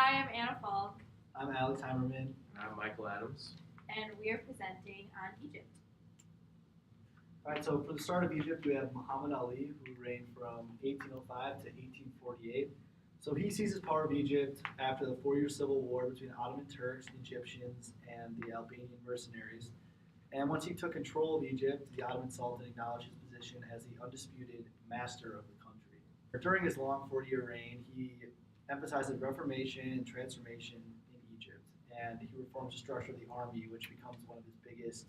Hi, I'm Anna Falk, I'm Alex Heimerman. And I'm Michael Adams. and we are presenting on Egypt. All right, so for the start of Egypt, we have Muhammad Ali, who reigned from 1805 to 1848. So he seizes power of Egypt after the 4 Year Civil War between Ottoman Turks, the Egyptians, and the Albanian mercenaries. And once he took control of Egypt, the Ottoman Sultan acknowledged his position as the undisputed master of the country. During his long 40-year reign, he emphasized reformation and transformation in Egypt, and he reforms the structure of the army, which becomes one of his biggest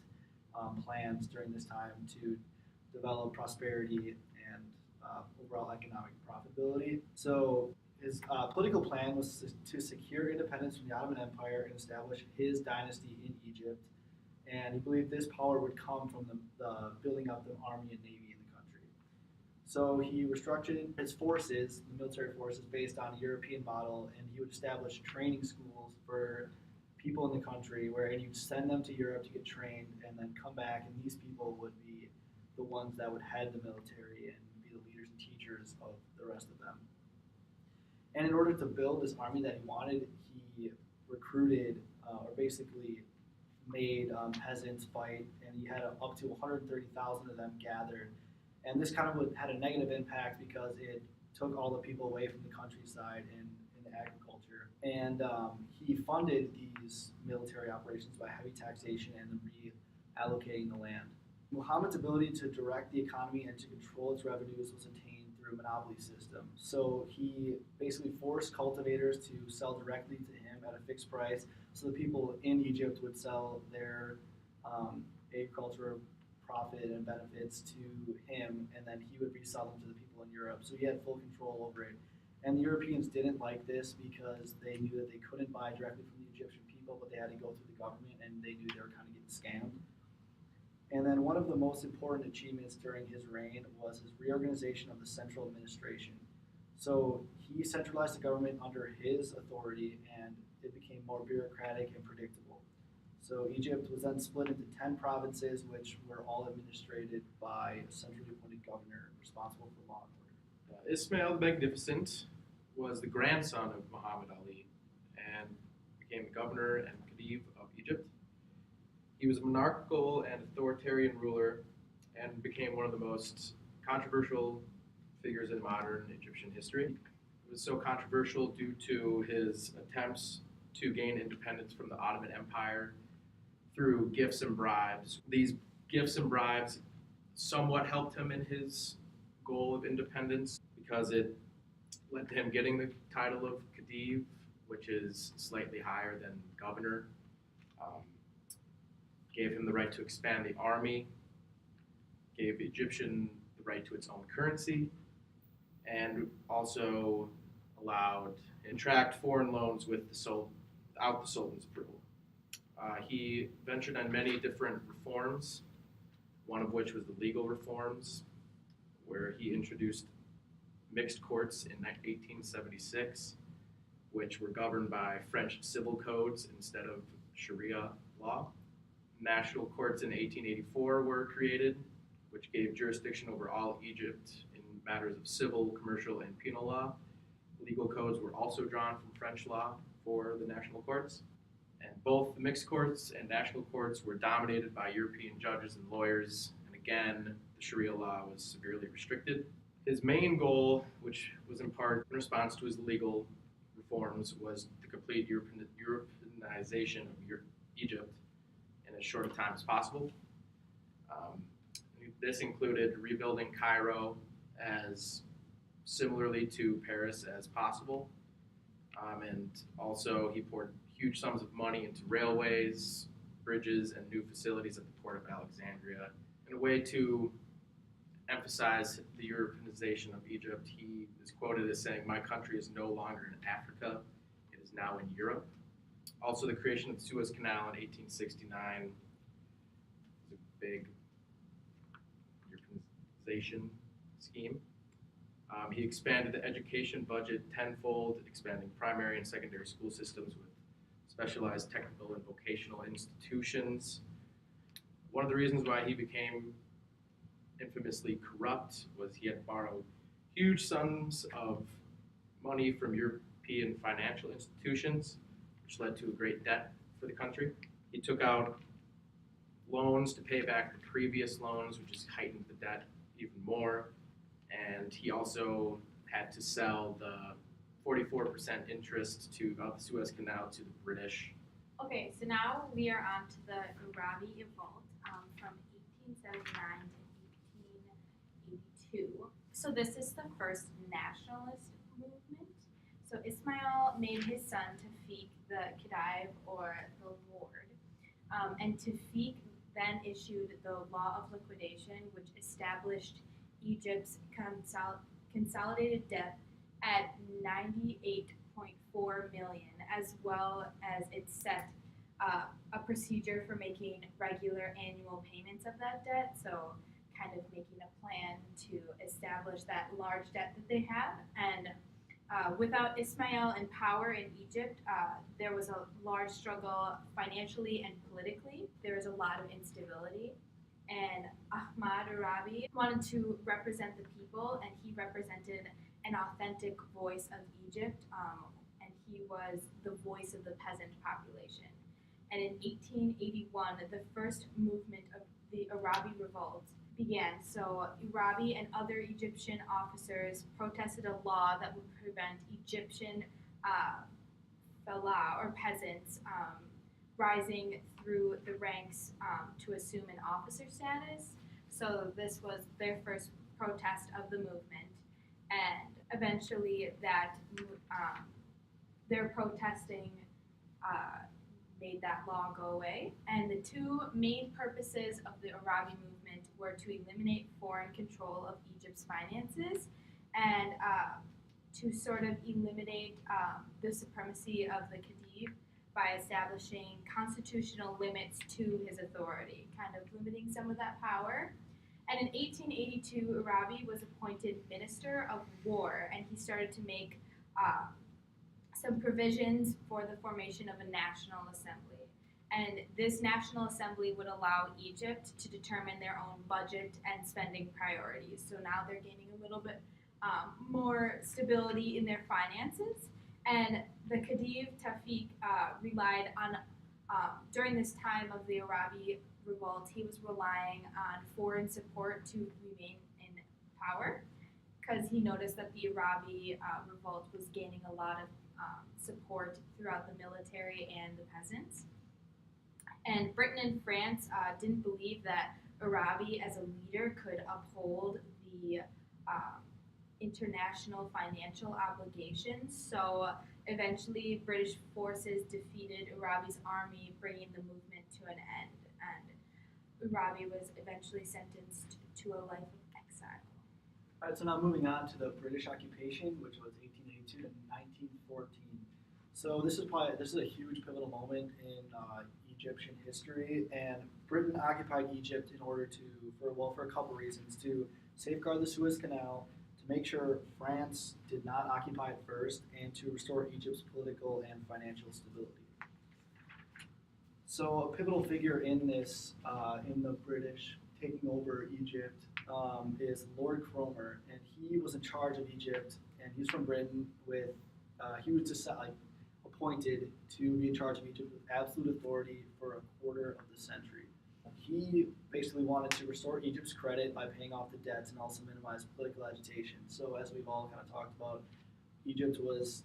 plans during this time to develop prosperity and overall economic profitability. So his political plan was to secure independence from the Ottoman Empire and establish his dynasty in Egypt. And he believed this power would come from the building up the army and navy in the country. So he restructured his forces, the military forces, based on a European model, and he would establish training schools for people in the country where he'd send them to Europe to get trained and then come back, and these people would be the ones that would head the military and be the leaders and teachers of the rest of them. And in order to build this army that he wanted, he recruited or basically made peasants fight, and he had up to 130,000 of them gathered. And this kind of had a negative impact because it took all the people away from the countryside and into agriculture. And he funded these military operations by heavy taxation and reallocating the land. Muhammad's ability to direct the economy and to control its revenues was attained through a monopoly system. So he basically forced cultivators to sell directly to him at a fixed price, so the people in Egypt would sell their agriculture profit and benefits to him, and then he would resell them to the people in Europe. So he had full control over it. And the Europeans didn't like this because they knew that they couldn't buy directly from the Egyptian people, but they had to go through the government, and they knew they were kind of getting scammed. And then one of the most important achievements during his reign was his reorganization of the central administration. So he centralized the government under his authority, and it became more bureaucratic and predictable. So Egypt was then split into 10 provinces, which were all administered by a centrally appointed governor responsible for law and order. Ismail the Magnificent was the grandson of Muhammad Ali and became the governor and Khedive of Egypt. He was a monarchical and authoritarian ruler and became one of the most controversial figures in modern Egyptian history. It was so controversial due to his attempts to gain independence from the Ottoman Empire through gifts and bribes. These gifts and bribes somewhat helped him in his goal of independence because it led to him getting the title of Khedive, which is slightly higher than governor. Gave him the right to expand the army, gave Egyptian the right to its own currency, and also allowed and tracked foreign loans with the Sultan, without the Sultan's approval. He ventured on many different reforms, one of which was the legal reforms, where he introduced mixed courts in 1876, which were governed by French civil codes instead of Sharia law. National courts in 1884 were created, which gave jurisdiction over all Egypt in matters of civil, commercial, and penal law. Legal codes were also drawn from French law for the national courts. And both the mixed courts and national courts were dominated by European judges and lawyers. And again, the Sharia law was severely restricted. His main goal, which was in part in response to his legal reforms, was to complete Europeanization of Egypt in as short a time as possible. This included rebuilding Cairo as similarly to Paris as possible. And also he poured huge sums of money into railways, bridges, and new facilities at the Port of Alexandria in a way to emphasize the Europeanization of Egypt. He is quoted as saying, "My country is no longer in Africa, it is now in Europe." Also, the creation of the Suez Canal in 1869 was a big Europeanization scheme. He expanded the education budget tenfold, expanding primary and secondary school systems with specialized technical and vocational institutions. One of the reasons why he became infamously corrupt was he had borrowed huge sums of money from European European financial institutions, which led to a great debt for the country. He took out loans to pay back the previous loans, which has heightened the debt even more. And he also had to sell the 44% interest of the Suez Canal to the British. Okay, so now we are on to the Arabi Revolt from 1879 to 1882. So this is the first nationalist movement. So Ismail made his son Tawfiq the Khedive, or the Lord, and Tawfiq then issued the Law of Liquidation, which established Egypt's consolidated debt at 98.4 million, as well as it set a procedure for making regular annual payments of that debt. So kind of making a plan to establish that large debt that they have. And without Ismail in power in Egypt, there was a large struggle financially and politically. There was a lot of instability. And Ahmad Arabi wanted to represent the people, and he represented an authentic voice of Egypt, and he was the voice of the peasant population. And in 1881, the first movement of the Arabi Revolt began. So Arabi and other Egyptian officers protested a law that would prevent Egyptian fellah, or peasants, rising through the ranks to assume an officer status. So this was their first protest of the movement, and eventually that their protesting made that law go away. And the two main purposes of the Arabi movement were to eliminate foreign control of Egypt's finances and to sort of eliminate the supremacy of the Khedive by establishing constitutional limits to his authority, kind of limiting some of that power. And in 1882, Arabi was appointed Minister of War, and he started to make some provisions for the formation of a National Assembly. And this National Assembly would allow Egypt to determine their own budget and spending priorities. So now they're gaining a little bit more stability in their finances. And the Khedive Tawfiq relied on, during this time of the Arabi Revolt, he was relying on foreign support to remain in power, because he noticed that the Arabi Revolt was gaining a lot of support throughout the military and the peasants. And Britain and France didn't believe that Arabi as a leader could uphold the international financial obligations. So eventually British forces defeated Arabi's army, bringing the movement to an end. And Arabi was eventually sentenced to a life of exile. All right, so now moving on to the British occupation, which was 1882 to 1914. So this is a huge pivotal moment in Egyptian history, and Britain occupied Egypt in order for a couple reasons: to safeguard the Suez Canal, to make sure France did not occupy it first, and to restore Egypt's political and financial stability. So a pivotal figure in this, in the British taking over Egypt, is Lord Cromer, and he was in charge of Egypt, and he's from Britain. He was appointed to be in charge of Egypt with absolute authority for a quarter of the century. He basically wanted to restore Egypt's credit by paying off the debts and also minimize political agitation. So as we've all kind of talked about, Egypt was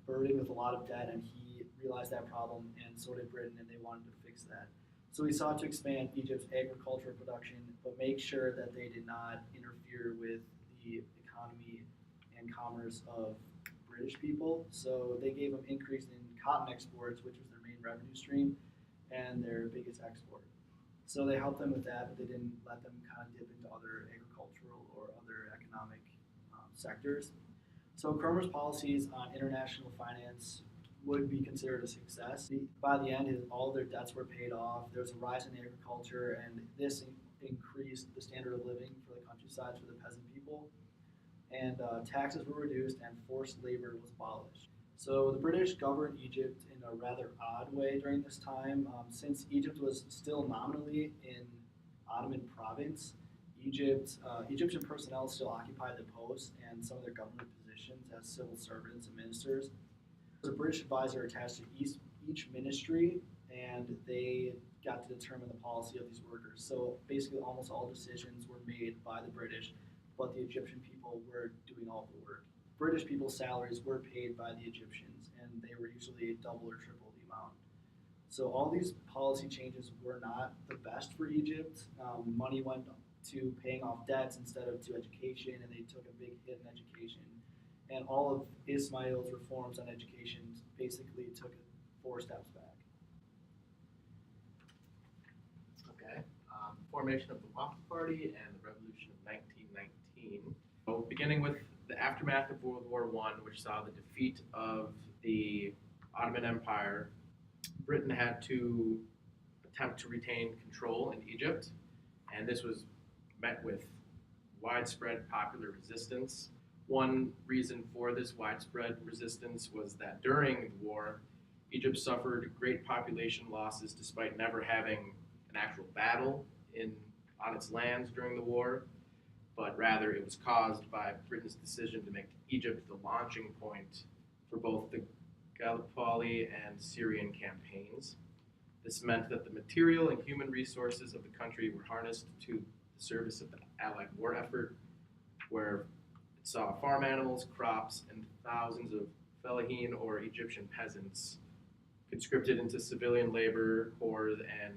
burdened with a lot of debt, and he realized that problem, and so did Britain, and they wanted to fix that. So he sought to expand Egypt's agricultural production, but make sure that they did not interfere with the economy and commerce of British people. So they gave them increase in cotton exports, which was their main revenue stream and their biggest export. So they helped them with that, but they didn't let them kind of dip into other agricultural or other economic sectors. So Cromer's policies on international finance would be considered a success. By the end, all their debts were paid off. There was a rise in agriculture, and this increased the standard of living for the countryside for the peasant people. And taxes were reduced, and forced labor was abolished. So the British governed Egypt in a rather odd way during this time. Since Egypt was still nominally in Ottoman province, Egyptian personnel still occupied the posts and some of their government positions as civil servants and ministers. The British advisor attached to each ministry, and they got to determine the policy of these workers. So basically, almost all decisions were made by the British, but the Egyptian people were doing all the work. British people's salaries were paid by the Egyptians, and they were usually double or triple the amount. So all these policy changes were not the best for Egypt. Money went to paying off debts instead of to education, and they took a big hit in education. And all of Ismail's reforms on education basically took 4 steps back. Okay. Formation of the Wafd Party and the Revolution of 1919. So beginning with the aftermath of World War I, which saw the defeat of the Ottoman Empire, Britain had to attempt to retain control in Egypt, and this was met with widespread popular resistance. One reason for this widespread resistance was that during the war, Egypt suffered great population losses despite never having an actual battle on its lands during the war, but rather it was caused by Britain's decision to make Egypt the launching point for both the Gallipoli and Syrian campaigns. This meant that the material and human resources of the country were harnessed to the service of the Allied war effort, where it saw farm animals, crops, and thousands of fellahin or Egyptian peasants conscripted into civilian labor corps and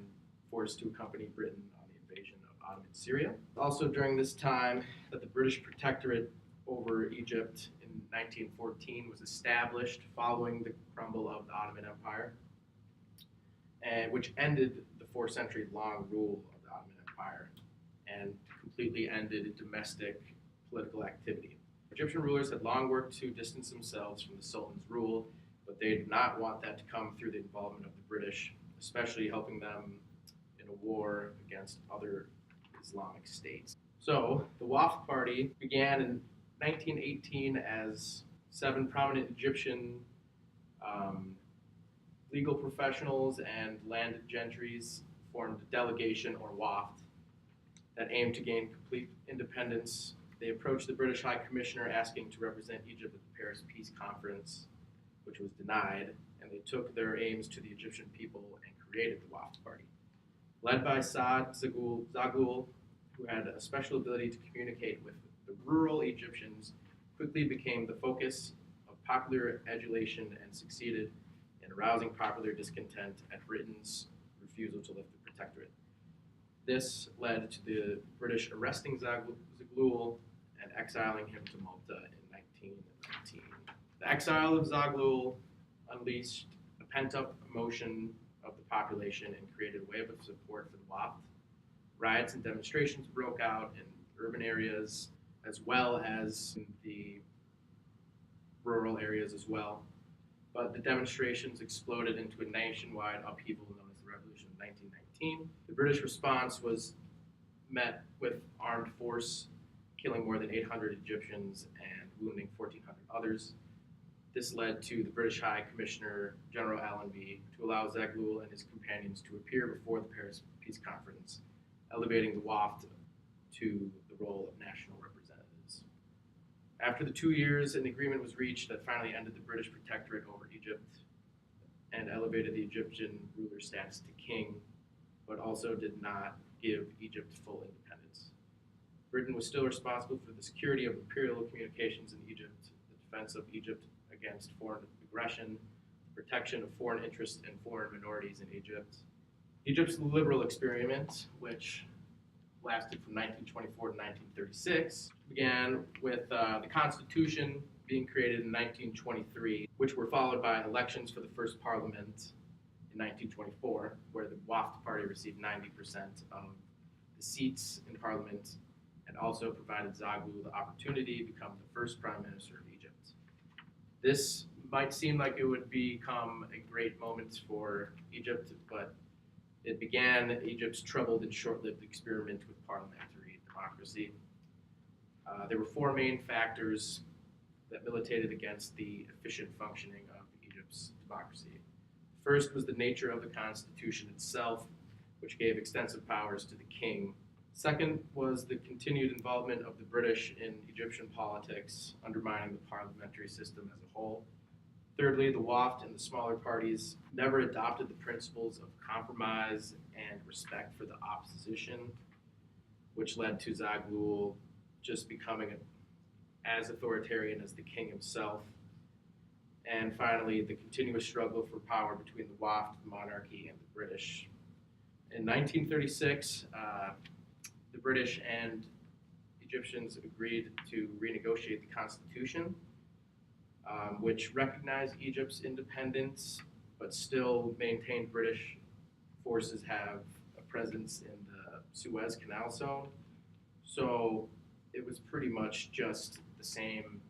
forced to accompany Britain on the invasion of Ottoman Syria. Also during this time that the British protectorate over Egypt in 1914 was established following the crumble of the Ottoman Empire, and which ended the 4-century-long rule of the Ottoman Empire and completely ended domestic political activity. Egyptian rulers had long worked to distance themselves from the Sultan's rule, but they did not want that to come through the involvement of the British, especially helping them in a war against other Islamic states. So the Wafd Party began in 1918 as 7 prominent Egyptian legal professionals and landed gentries formed a delegation, or Wafd, that aimed to gain complete independence. They approached the British High Commissioner asking to represent Egypt at the Paris Peace Conference, which was denied, and they took their aims to the Egyptian people and created the Wafd Party. Led by Saad Zaghloul, who had a special ability to communicate with the rural Egyptians, quickly became the focus of popular adulation and succeeded in arousing popular discontent at Britain's refusal to lift the protectorate. This led to the British arresting Zaghloul and exiling him to Malta in 1919. The exile of Zaghloul unleashed a pent-up emotion of the population and created a wave of support for the Wafd. Riots and demonstrations broke out in urban areas as well as in the rural areas as well. But the demonstrations exploded into a nationwide upheaval known as the Revolution of 1919. The British response was met with armed force, killing more than 800 Egyptians and wounding 1,400 others. This led to the British High Commissioner, General Allenby, to allow Zaghloul and his companions to appear before the Paris Peace Conference, elevating the Wafd to the role of national representatives. After the 2 years, an agreement was reached that finally ended the British protectorate over Egypt and elevated the Egyptian ruler status to king, but also did not give Egypt full independence. Britain was still responsible for the security of imperial communications in Egypt, the defense of Egypt against foreign aggression, the protection of foreign interests and foreign minorities in Egypt. Egypt's liberal experiment, which lasted from 1924 to 1936, began with the Constitution being created in 1923, which were followed by elections for the first parliament in 1924, where the Wafd Party received 90% of the seats in parliament and also provided Zaghloul the opportunity to become the first prime minister of Egypt. This might seem like it would become a great moment for Egypt, but it began Egypt's troubled and short-lived experiment with parliamentary democracy. There were 4 main factors that militated against the efficient functioning of Egypt's democracy. First was the nature of the Constitution itself, which gave extensive powers to the king. Second was the continued involvement of the British in Egyptian politics, undermining the parliamentary system as a whole. Thirdly, the Wafd and the smaller parties never adopted the principles of compromise and respect for the opposition, which led to Zaghloul just becoming as authoritarian as the king himself. And finally, the continuous struggle for power between the Wafd, the monarchy, and the British. In 1936, the British and Egyptians agreed to renegotiate the constitution, which recognized Egypt's independence, but still maintained British forces have a presence in the Suez Canal zone. So it was pretty much just the same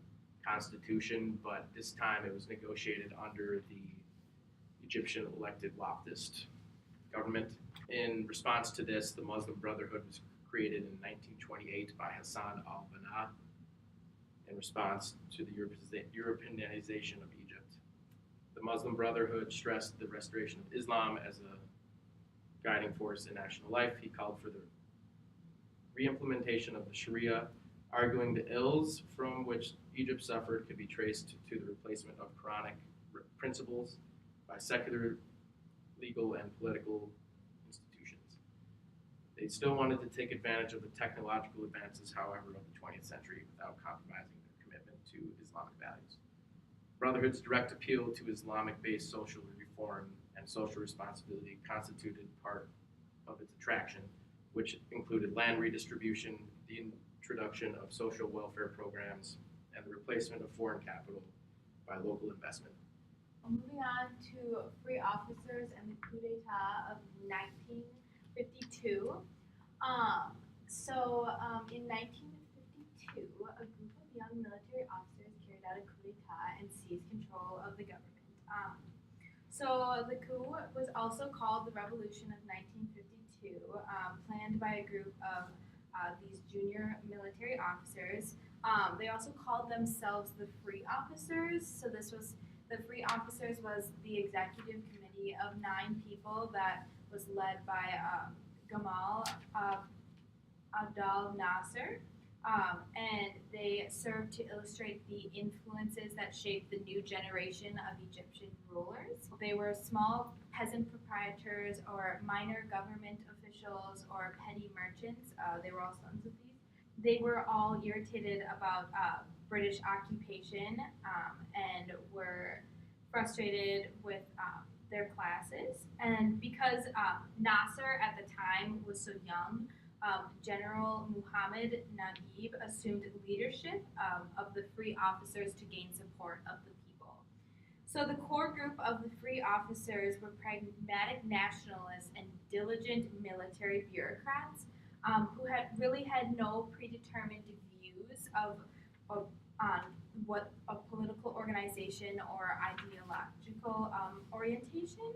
constitution, but this time it was negotiated under the Egyptian elected Wafdist government. In response to this, the Muslim Brotherhood was created in 1928 by Hassan al-Banna in response to the Europeanization of Egypt. The Muslim Brotherhood stressed the restoration of Islam as a guiding force in national life. He called for the re-implementation of the Sharia, arguing the ills from which Egypt suffered could be traced to the replacement of Quranic principles by secular, legal, and political institutions. They still wanted to take advantage of the technological advances, however, of the 20th century without compromising their commitment to Islamic values. Brotherhood's direct appeal to Islamic-based social reform and social responsibility constituted part of its attraction, which included land redistribution, the introduction of social welfare programs, and the replacement of foreign capital by local investment. Moving on to free officers and the coup d'etat of 1952. In 1952, a group of young military officers carried out a coup d'etat and seized control of the government. So the coup was also called the Revolution of 1952, planned by a group of these junior military officers. They also called themselves the Free Officers. So the Free Officers was the executive committee of 9 people that was led by Gamal Abdel Nasser. And they served to illustrate the influences that shaped the new generation of Egyptian rulers. They were small peasant proprietors or minor government officials or petty merchants. They were all sons of these. They were all irritated about British occupation and were frustrated with their classes. And because Nasser at the time was so young, General Muhammad Naguib assumed leadership of the Free Officers to gain support of the people. So the core group of the Free Officers were pragmatic nationalists and diligent military bureaucrats who had no predetermined views on what a political organization or ideological orientation,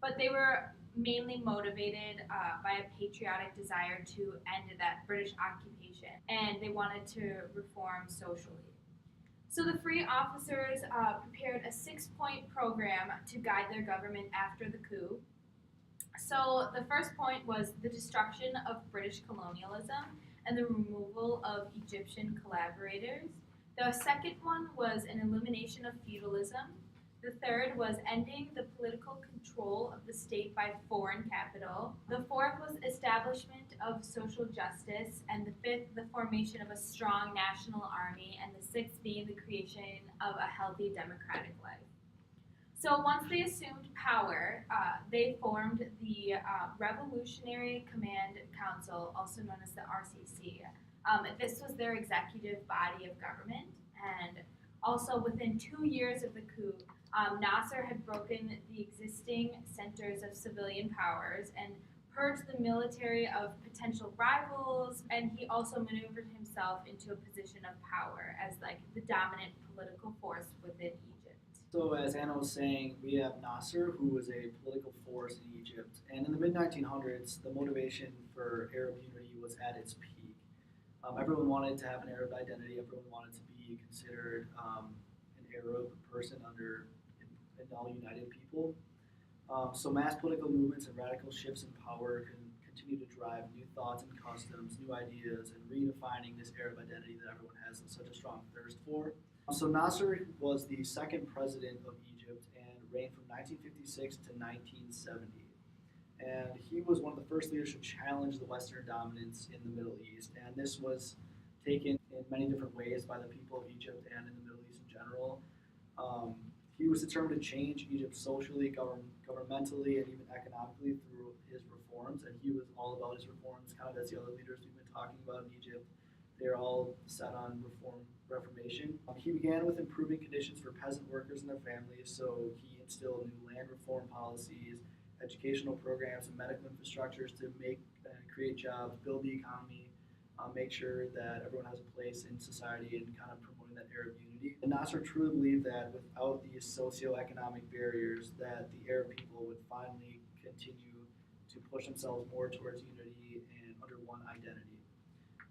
but they were mainly motivated by a patriotic desire to end that British occupation, and they wanted to reform socially. So the Free Officers prepared a 6-point program to guide their government after the coup. So the first point was the destruction of British colonialism and the removal of Egyptian collaborators. The second one was an elimination of feudalism. The third was ending the political control of the state by foreign capital. The fourth was establishment of social justice. And the fifth, the formation of a strong national army. And the sixth being the creation of a healthy democratic life. So once they assumed power, they formed the Revolutionary Command Council, also known as the RCC. This was their executive body of government. And also within 2 years of the coup, Nasser had broken the existing centers of civilian powers and purged the military of potential rivals, and he also maneuvered himself into a position of power as like the dominant political force within Egypt. So as Anna was saying, we have Nasser, who was a political force in Egypt, and in the mid-1900s, the motivation for Arab unity was at its peak. Everyone wanted to have an Arab identity. Everyone wanted to be considered an Arab person under an all-united people. So mass political movements and radical shifts in power can continue to drive new thoughts and customs, new ideas, and redefining this Arab identity that everyone has such a strong thirst for. So Nasser was the second president of Egypt and reigned from 1956 to 1970. And he was one of the first leaders to challenge the Western dominance in the Middle East. And this was taken in many different ways by the people of Egypt and in the Middle East in general. Um, he was determined to change Egypt socially, governmentally, and even economically through his reforms. And he was all about his reforms, kind of as the other leaders we've been talking about in Egypt. They're all set on reformation. He began with improving conditions for peasant workers and their families, so he instilled new land reform policies, educational programs, and medical infrastructures to make and create jobs, build the economy, make sure that everyone has a place in society, and kind of promoting that Arab unity. And Nasser truly believed that without these socioeconomic barriers, that the Arab people would finally continue to push themselves more towards unity and under one identity.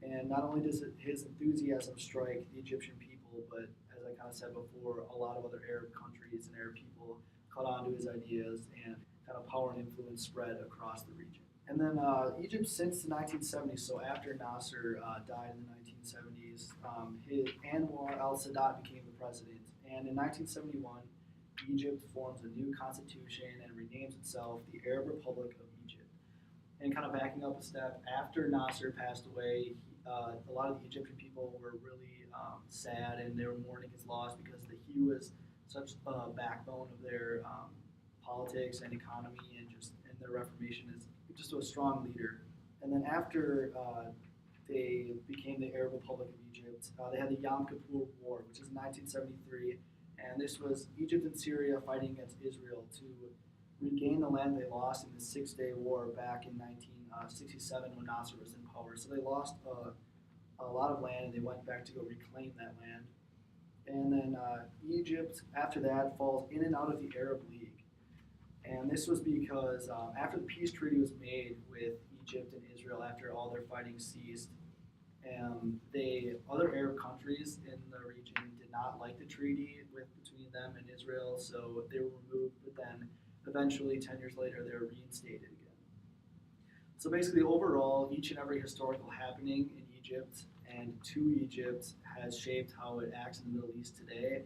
And not only does his enthusiasm strike the Egyptian people, but as I kind of said before, a lot of other Arab countries and Arab people caught on to his ideas, and kind of power and influence spread across the region. And then Egypt, since the 1970s, so after Nasser died in the 1970s, Anwar al-Sadat became the president. And in 1971, Egypt forms a new constitution and renames itself the Arab Republic of Egypt. And kind of backing up a step, after Nasser passed away, a lot of the Egyptian people were really sad, and they were mourning his loss because he was such a backbone of their politics and economy and their reformation is just a strong leader. And then after they became the Arab Republic of Egypt, they had the Yom Kippur War, which is 1973, and this was Egypt and Syria fighting against Israel to regain the land they lost in the Six-Day War back in 1967 when Nasser was in power. So they lost a lot of land, and they went back to go reclaim that land. And then Egypt, after that, falls in and out of the Arab League. And this was because after the peace treaty was made with Egypt and Israel, after all their fighting ceased, other Arab countries in the region did not like the treaty between them and Israel, so they were removed. But then eventually, 10 years later, they were reinstated again. So basically, overall, each and every historical happening in Egypt and to Egypt has shaped how it acts in the Middle East today.